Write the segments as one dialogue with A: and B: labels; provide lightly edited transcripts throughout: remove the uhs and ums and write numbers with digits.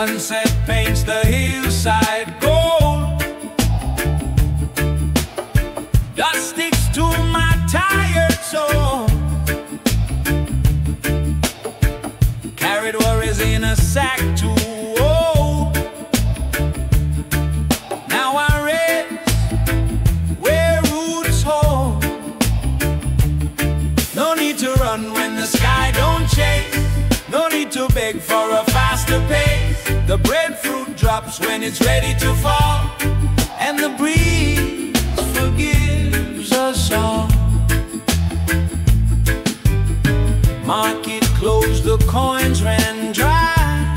A: Sunset paints the hillside gold. Dust sticks to my tired soul. Carried worries in a sack to hold. Now I rest where roots hold. No need to run when the sky don't chase. No need to beg for a faster pace. The breadfruit drops when it's ready to fall, and the breeze forgives us all. Market closed, the coins ran dry,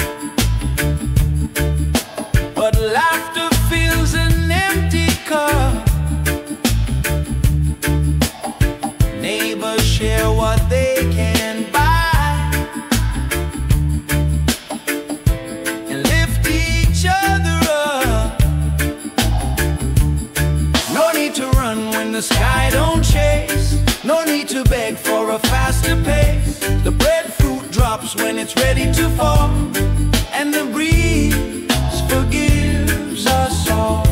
A: but laughter fills an empty cup. Neighbors share what they can buy, the sky don't chase. No need to beg for a faster pace. The breadfruit drops when it's ready to fall, and the breeze forgives us all.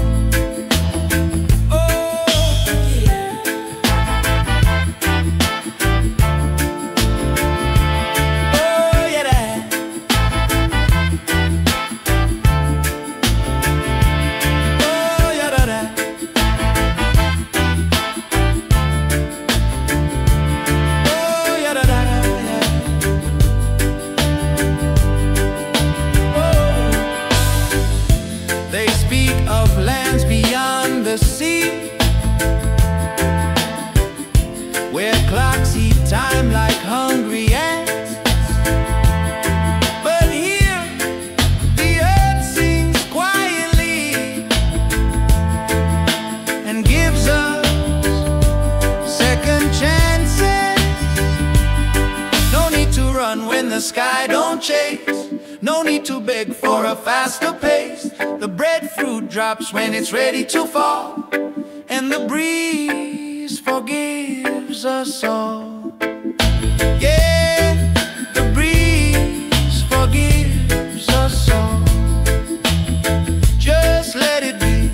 A: Time like hungry ants, but here the earth sings quietly and gives us second chances. No need to run when the sky don't chase. No need to beg for a faster pace. The breadfruit drops when it's ready to fall, and the breeze forgives us all. Yeah, the breeze forgives us all. Just let it be.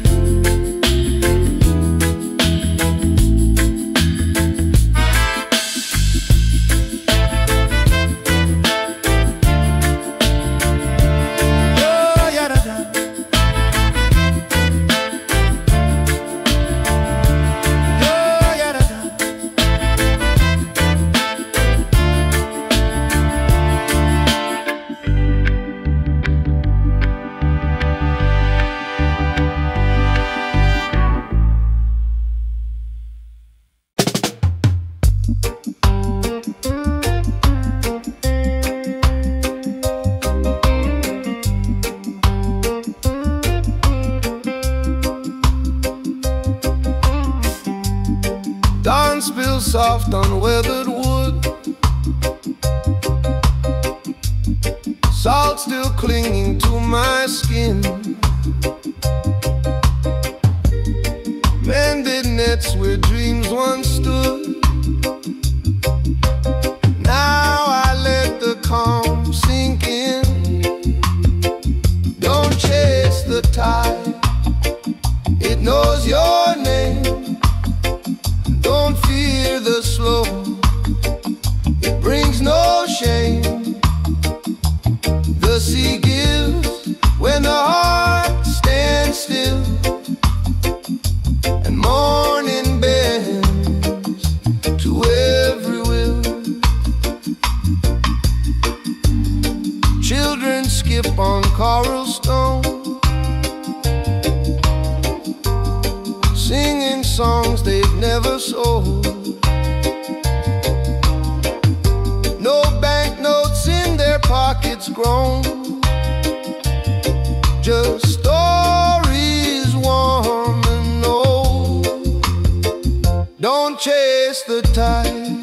A: Oh, yeah, da, da. Oh, yeah, da, da.
B: Dawn spills soft on weathered wood, salt still clinging to my skin. Mended nets where dreams once stood. Now I let the calm sink in. Don't chase the tide, it knows your name. Don't fear the slow, it brings no shame. The sea gives when the heart stands still, and morning bends to every will. Children skip on coral stone, singing songs they've never sold. No banknotes in their pockets grown, just stories warm and old. Don't chase the tide,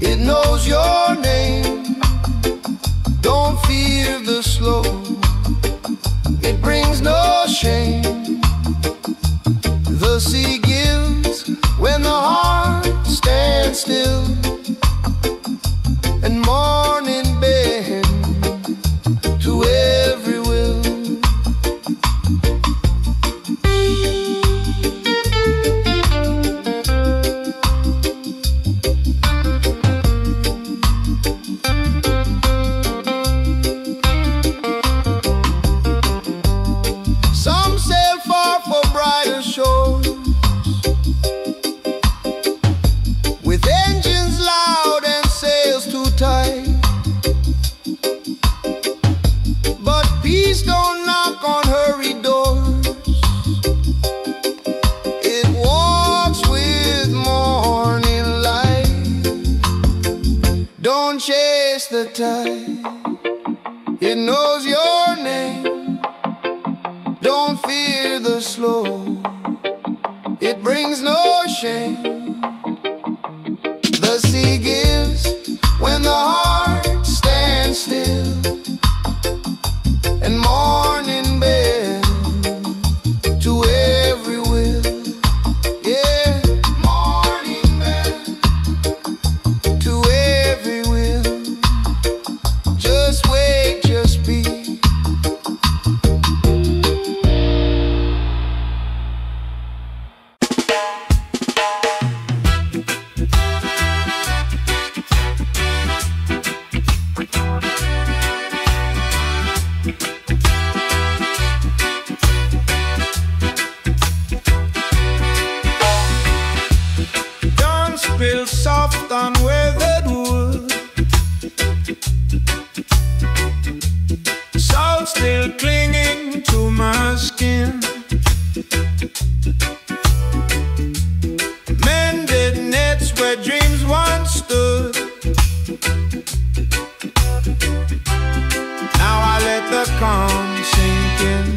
B: it knows your name. Don't fear the slow, it brings no shame. The sea gives when the heart stands still, and morning bends to every fear the slow. It brings no shame. The sea gives when the heart stands still, and morning bends to every will. Yeah, morning bends to every will. Just wait, just be. Real soft on weathered wood, salt still clinging to my skin. Mended nets where dreams once stood. Now I let the calm sink in.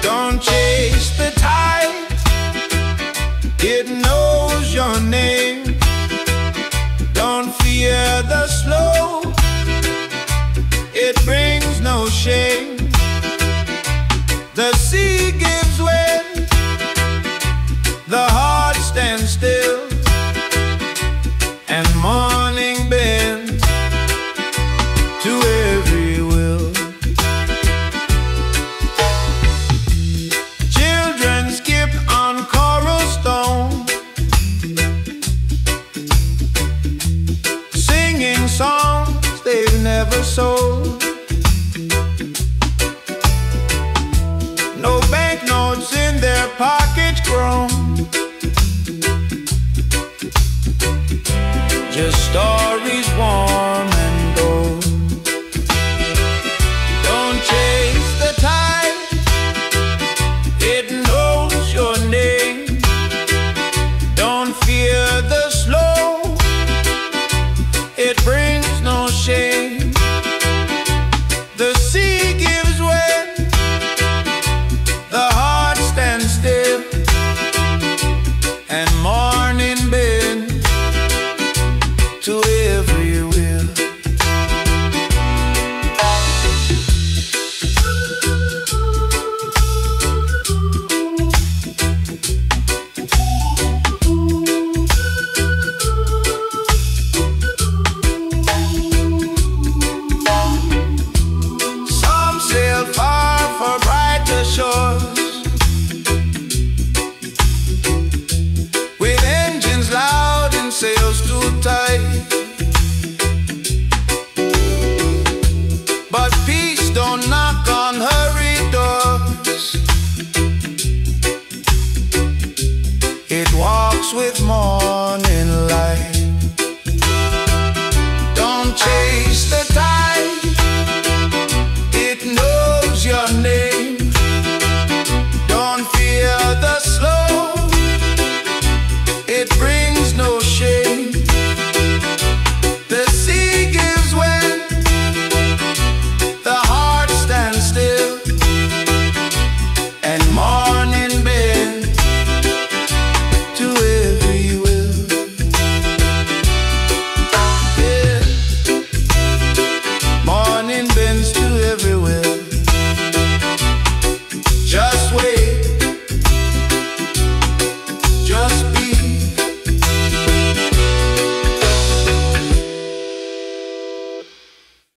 B: Don't chase the tide, it knows your name. Don't fear the slow, it brings no shame. The sea gives when the heart stands still, and morning bends to every will. Children skip on coral stone, singing songs they've never sold. No banknotes in their pockets grown, just stories warm and old. Don't chase the tide, it knows your name. Don't fear the slow, it brings no shame. The sea gives when the heart stands still, and morning bends to every will. Some sail far for brighter shores, with engines loud and sails too tight. But peace don't knock on hurried doors, it walks with more